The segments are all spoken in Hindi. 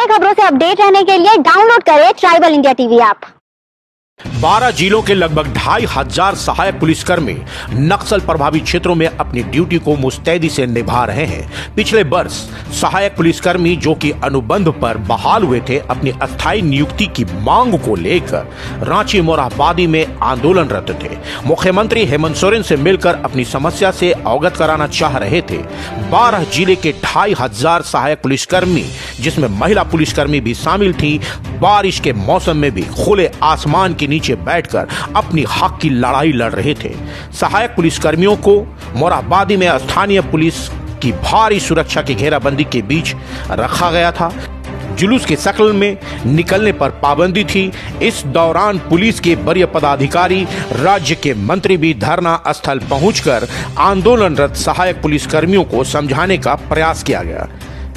बड़े खबरों से अपडेट रहने के लिए डाउनलोड करें ट्राइबल इंडिया टीवी ऐप। 12 जिलों के लगभग 2500 सहायक पुलिसकर्मी नक्सल प्रभावित क्षेत्रों में अपनी ड्यूटी को मुस्तैदी से निभा रहे हैं। पिछले वर्ष सहायक पुलिसकर्मी जो कि अनुबंध पर बहाल हुए थे, अपनी अस्थायी नियुक्ति की मांग को लेकर रांची मोरहाबादी में आंदोलनरत थे। मुख्यमंत्री हेमंत सोरेन से मिलकर अपनी समस्या से अवगत कराना चाह रहे थे। 12 जिले के 2500 सहायक पुलिसकर्मी, जिसमें महिला पुलिसकर्मी भी शामिल थी, बारिश के मौसम में भी खुले आसमान के नीचे बैठकर अपनी हक की लड़ाई लड़ रहे थे। सहायक पुलिसकर्मियों को मोरहाबादी में स्थानीय पुलिस की भारी सुरक्षा की घेराबंदी के बीच रखा गया था। जुलूस के शक्ल में निकलने पर पाबंदी थी। इस दौरान पुलिस के वरीय पदाधिकारी, राज्य के मंत्री भी धरना स्थल पहुंचकर आंदोलनरत सहायक पुलिसकर्मियों को समझाने का प्रयास किया गया।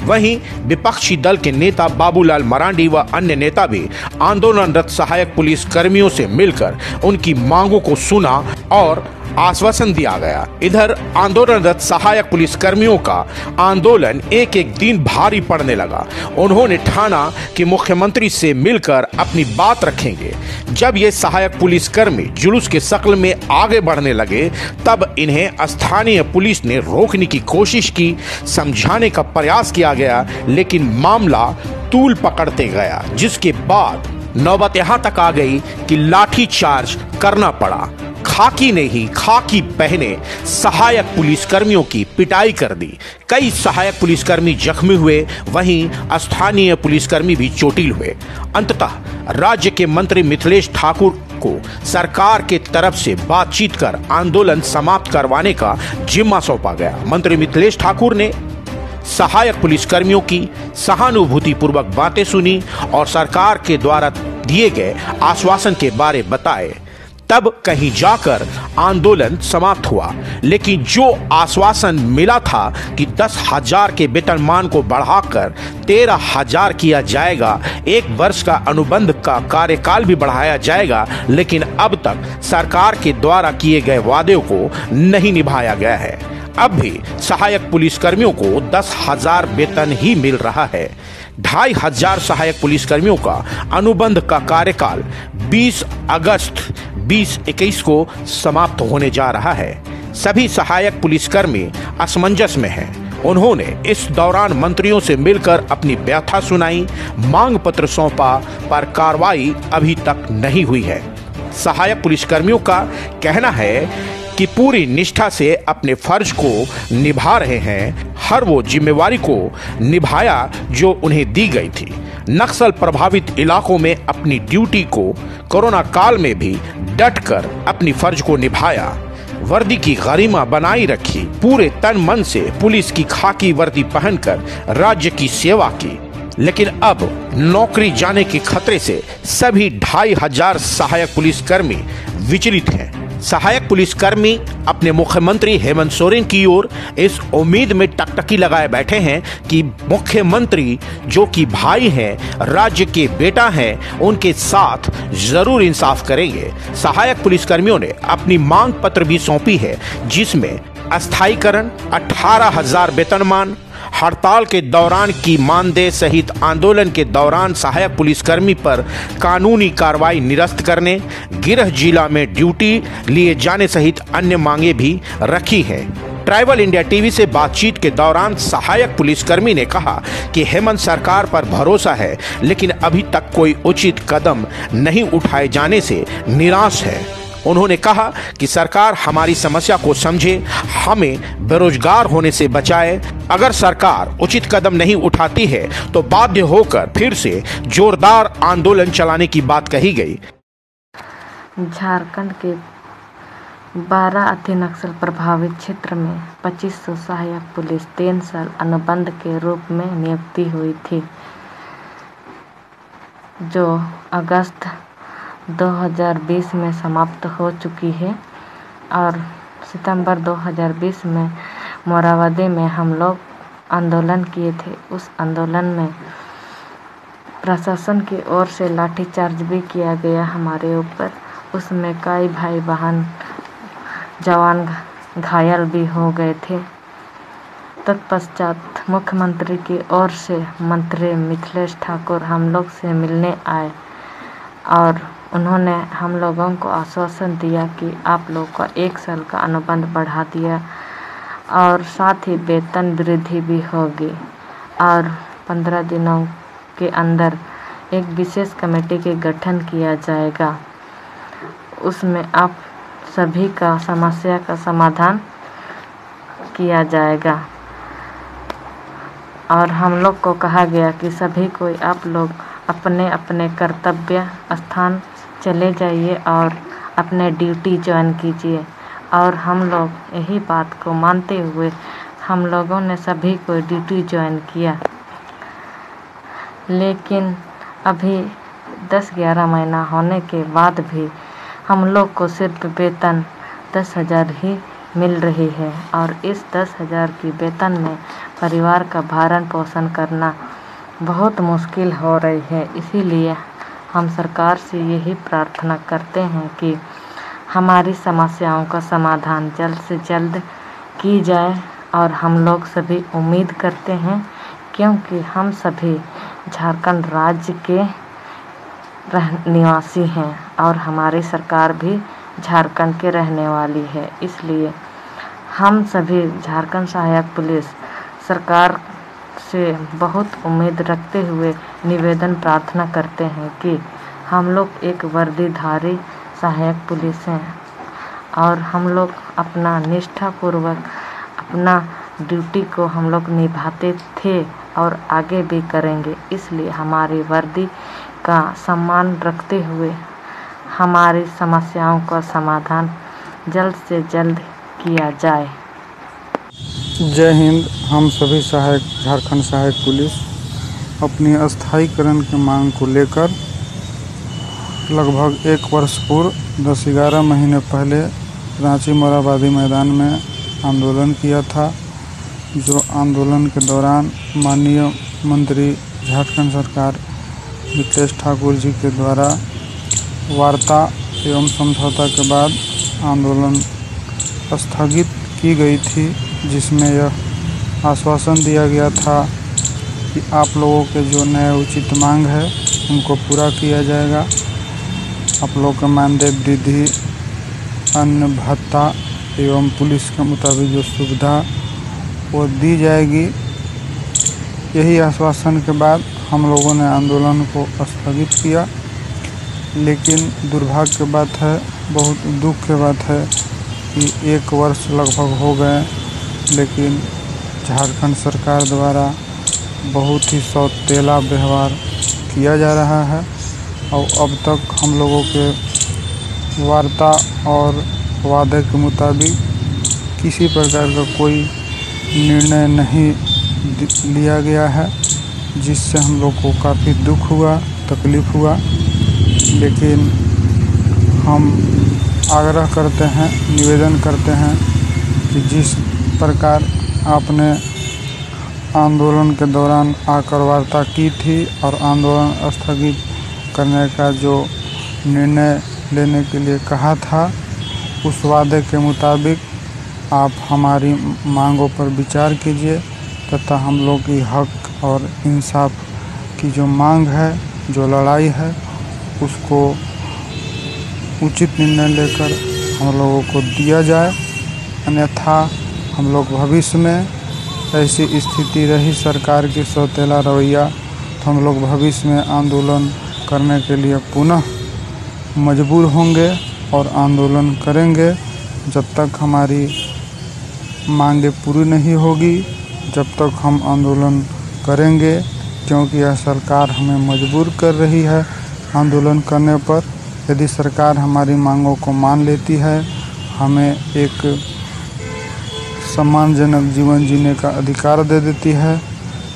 वहीं विपक्षी दल के नेता बाबूलाल मरांडी व अन्य नेता भी आंदोलनरत सहायक पुलिस कर्मियों से मिलकर उनकी मांगों को सुना और आश्वासन दिया गया। इधर आंदोलनरत सहायक पुलिस कर्मियों का आंदोलन एक एक दिन भारी पड़ने लगा। उन्होंने ठाना कि मुख्यमंत्री से मिलकर अपनी बात रखेंगे। जब ये सहायक पुलिसकर्मी जुलूस के शक्ल में आगे बढ़ने लगे, तब इन्हें स्थानीय पुलिस ने रोकने की कोशिश की, समझाने का प्रयास किया गया, लेकिन मामला तूल पकड़ते गया, जिसके बाद नौबत यहाँ तक आ गई कि लाठी चार्ज करना पड़ा। खाकी ने ही खाकी पहने सहायक पुलिसकर्मियों की पिटाई कर दी। कई सहायक पुलिसकर्मी जख्मी हुए, वहीं स्थानीय पुलिसकर्मी भी चोटिल हुए। अंततः राज्य के मंत्री मिथिलेश ठाकुर को सरकार के तरफ से बातचीत कर आंदोलन समाप्त करवाने का जिम्मा सौंपा गया। मंत्री मिथिलेश ठाकुर ने सहायक पुलिसकर्मियों की सहानुभूतिपूर्वक बातें सुनी और सरकार के द्वारा दिए गए आश्वासन के बारे बताए। तब कहीं जाकर आंदोलन समाप्त हुआ। लेकिन जो आश्वासन मिला था कि 10,000 के वेतनमान को बढ़ाकर 13,000 किया जाएगा, 1 वर्ष का अनुबंध का कार्यकाल भी बढ़ाया जाएगा, लेकिन अब तक सरकार के द्वारा किए गए वादे को नहीं निभाया गया है। अब भी सहायक पुलिसकर्मियों को 10,000 वेतन ही मिल रहा है। 2,500 सहायक पुलिसकर्मियों का अनुबंध का कार्यकाल 20 अगस्त 2021 को समाप्त होने जा रहा है। सभी सहायक पुलिसकर्मी असमंजस में हैं। उन्होंने इस दौरान मंत्रियों से मिलकर अपनी व्यथा सुनाई, मांग पत्र सौंपा, पर कार्रवाई अभी तक नहीं हुई है। सहायक पुलिसकर्मियों का कहना है कि पूरी निष्ठा से अपने फर्ज को निभा रहे हैं, हर वो जिम्मेवारी को निभाया जो उन्हें दी गई थी। नक्सल प्रभावित इलाकों में अपनी ड्यूटी को कोरोना काल में भी डटकर अपनी फर्ज को निभाया, वर्दी की गरिमा बनाई रखी, पूरे तन मन से पुलिस की खाकी वर्दी पहनकर राज्य की सेवा की। लेकिन अब नौकरी जाने के खतरे से सभी 2,500 सहायक पुलिसकर्मी विचलित हैं। सहायक पुलिसकर्मी अपने मुख्यमंत्री हेमंत सोरेन की ओर इस उम्मीद में टकटकी लगाए बैठे हैं कि मुख्यमंत्री, जो कि भाई हैं, राज्य के बेटा हैं, उनके साथ जरूर इंसाफ करेंगे। सहायक पुलिसकर्मियों ने अपनी मांग पत्र भी सौंपी है, जिसमें अस्थायीकरण, 18,000 वेतनमान, हड़ताल के दौरान की मानदेय सहित आंदोलन के दौरान सहायक पुलिसकर्मी पर कानूनी कार्रवाई निरस्त करने, गृह जिला में ड्यूटी लिए जाने सहित अन्य मांगे भी रखी हैं। ट्राइबल इंडिया टीवी से बातचीत के दौरान सहायक पुलिसकर्मी ने कहा कि हेमंत सरकार पर भरोसा है, लेकिन अभी तक कोई उचित कदम नहीं उठाए जाने से निराश है। उन्होंने कहा कि सरकार हमारी समस्या को समझे, हमें बेरोजगार होने से बचाए। अगर सरकार उचित कदम नहीं उठाती है तो बाध्य होकर फिर से जोरदार आंदोलन चलाने की बात कही गई। झारखंड के 12 अति नक्सल प्रभावित क्षेत्र में 2500 सहायक पुलिस 3 साल अनुबंध के रूप में नियुक्ति हुई थी, जो अगस्त 2020 में समाप्त हो चुकी है। और सितंबर 2020 में मोरहाबादी में हम लोग आंदोलन किए थे। उस आंदोलन में प्रशासन की ओर से लाठीचार्ज भी किया गया हमारे ऊपर। उसमें कई भाई बहन जवान घायल भी हो गए थे। तत्पश्चात मुख्यमंत्री की ओर से मंत्री मिथिलेश ठाकुर हम लोग से मिलने आए और उन्होंने हम लोगों को आश्वासन दिया कि आप लोग का 1 साल का अनुबंध बढ़ा दिया और साथ ही वेतन वृद्धि भी होगी और 15 दिनों के अंदर एक विशेष कमेटी के गठन किया जाएगा। उसमें आप सभी का समस्या का समाधान किया जाएगा और हम लोग को कहा गया कि सभी कोई आप लोग अपने अपने कर्तव्य स्थान चले जाइए और अपने ड्यूटी ज्वाइन कीजिए। और हम लोग यही बात को मानते हुए हम लोगों ने सभी को ड्यूटी ज्वाइन किया। लेकिन अभी 10-11 महीना होने के बाद भी हम लोग को सिर्फ वेतन 10,000 ही मिल रही है और इस 10,000 की वेतन में परिवार का भरण पोषण करना बहुत मुश्किल हो रही है। इसीलिए हम सरकार से यही प्रार्थना करते हैं कि हमारी समस्याओं का समाधान जल्द से जल्द की जाए और हम लोग सभी उम्मीद करते हैं क्योंकि हम सभी झारखंड राज्य के निवासी हैं और हमारी सरकार भी झारखंड के रहने वाली है। इसलिए हम सभी झारखंड सहायक पुलिस सरकार से बहुत उम्मीद रखते हुए निवेदन प्रार्थना करते हैं कि हम लोग एक वर्दीधारी सहायक पुलिस हैं और हम लोग अपना निष्ठापूर्वक अपना ड्यूटी को हम लोग निभाते थे और आगे भी करेंगे। इसलिए हमारी वर्दी का सम्मान रखते हुए हमारी समस्याओं का समाधान जल्द से जल्द किया जाए। जय हिंद। हम सभी झारखंड सहायक पुलिस अपनी अस्थायीकरण की मांग को लेकर लगभग 1 वर्ष पूर्व 10-11 महीने पहले रांची मोरहाबादी मैदान में आंदोलन किया था। जो आंदोलन के दौरान माननीय मंत्री झारखंड सरकार मिथिलेश ठाकुर जी के द्वारा वार्ता एवं समझौता के बाद आंदोलन स्थगित की गई थी, जिसमें यह आश्वासन दिया गया था कि आप लोगों के जो नए उचित मांग है उनको पूरा किया जाएगा। आप लोगों का मानदेय वृद्धि, अन्य भत्ता एवं पुलिस के मुताबिक जो सुविधा वो दी जाएगी। यही आश्वासन के बाद हम लोगों ने आंदोलन को स्थगित किया। लेकिन दुर्भाग्य की बात है, बहुत दुख की बात है कि 1 वर्ष लगभग हो गए, लेकिन झारखंड सरकार द्वारा बहुत ही सौतेला व्यवहार किया जा रहा है और अब तक हम लोगों के वार्ता और वादे के मुताबिक किसी प्रकार का कोई निर्णय नहीं लिया गया है, जिससे हम लोग को काफ़ी दुख हुआ, तकलीफ़ हुआ। लेकिन हम आग्रह करते हैं, निवेदन करते हैं कि जिस प्रकार आपने आंदोलन के दौरान आकर वार्ता की थी और आंदोलन स्थगित करने का जो निर्णय लेने के लिए कहा था, उस वादे के मुताबिक आप हमारी मांगों पर विचार कीजिए तथा हम लोग की हक और इंसाफ की जो मांग है, जो लड़ाई है, उसको उचित निर्णय लेकर हम लोगों को दिया जाए। अन्यथा हम लोग भविष्य में ऐसी स्थिति रही सरकार की सौतेला रवैया, तो हम लोग भविष्य में आंदोलन करने के लिए पुनः मजबूर होंगे और आंदोलन करेंगे जब तक हमारी मांगे पूरी नहीं होगी, जब तक हम आंदोलन करेंगे, क्योंकि यह सरकार हमें मजबूर कर रही है आंदोलन करने पर। यदि सरकार हमारी मांगों को मान लेती है, हमें एक सम्मानजनक जीवन जीने का अधिकार दे देती है,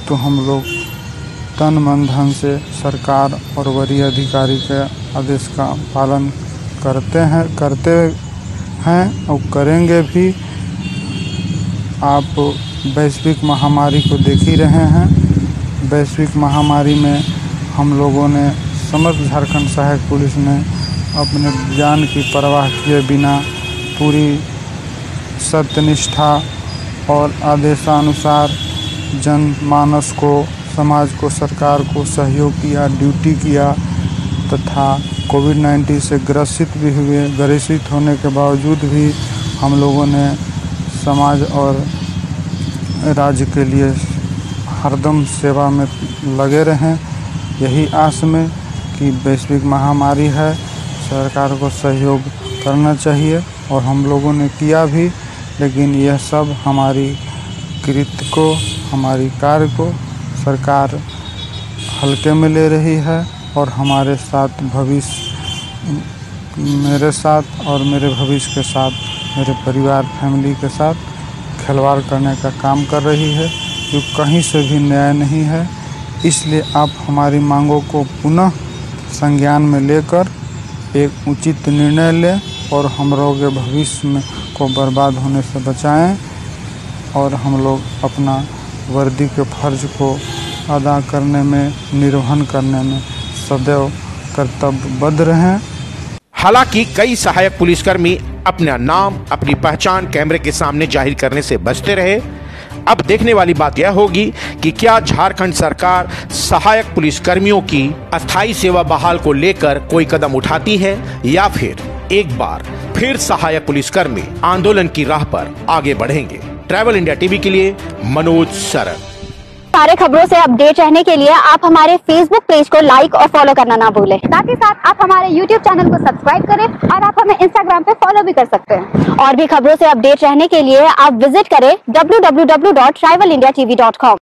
तो हम लोग तन मन धन से सरकार और वरीय अधिकारी के आदेश का पालन करते हैं और करेंगे भी। आप वैश्विक महामारी को देख ही रहे हैं। वैश्विक महामारी में हम लोगों ने, समस्त झारखंड सहायक पुलिस ने अपने जान की परवाह किए बिना पूरी सत्यनिष्ठा और आदेशानुसार जनमानस को, समाज को, सरकार को सहयोग किया, ड्यूटी किया तथा कोविड-19 से ग्रसित भी हुए। ग्रसित होने के बावजूद भी हम लोगों ने समाज और राज्य के लिए हरदम सेवा में लगे रहें, यही आस में कि वैश्विक महामारी है, सरकार को सहयोग करना चाहिए और हम लोगों ने किया भी। लेकिन यह सब हमारी कृत्य को, हमारी कार्य को सरकार हल्के में ले रही है और हमारे साथ भविष्य, मेरे साथ और मेरे भविष्य के साथ, मेरे परिवार फैमिली के साथ खिलवाड़ करने का काम कर रही है, जो कहीं से भी न्याय नहीं है। इसलिए आप हमारी मांगों को पुनः संज्ञान में लेकर एक उचित निर्णय लें और हम लोगों के भविष्य में को बर्बाद होने से बचाएं और हम लोग अपना वर्दी के फर्ज को अदा करने में, निर्वहन करने में सदैव कर्तव्यबद्ध रहें। हालांकि कई सहायक पुलिसकर्मी अपना नाम, अपनी पहचान कैमरे के सामने जाहिर करने से बचते रहे। अब देखने वाली बात यह होगी कि क्या झारखंड सरकार सहायक पुलिसकर्मियों की अस्थायी सेवा बहाल को लेकर कोई कदम उठाती है या फिर एक बार फिर सहायक पुलिसकर्मी आंदोलन की राह पर आगे बढ़ेंगे। ट्रैवल इंडिया टीवी के लिए मनोज सरन। सारे खबरों से अपडेट रहने के लिए आप हमारे फेसबुक पेज को लाइक और फॉलो करना ना भूलें। साथ ही साथ आप हमारे यूट्यूब चैनल को सब्सक्राइब करें और आप हमें इंस्टाग्राम पे फॉलो भी कर सकते हैं। और भी खबरों से अपडेट रहने के लिए आप विजिट करें www.travelindiatv.com।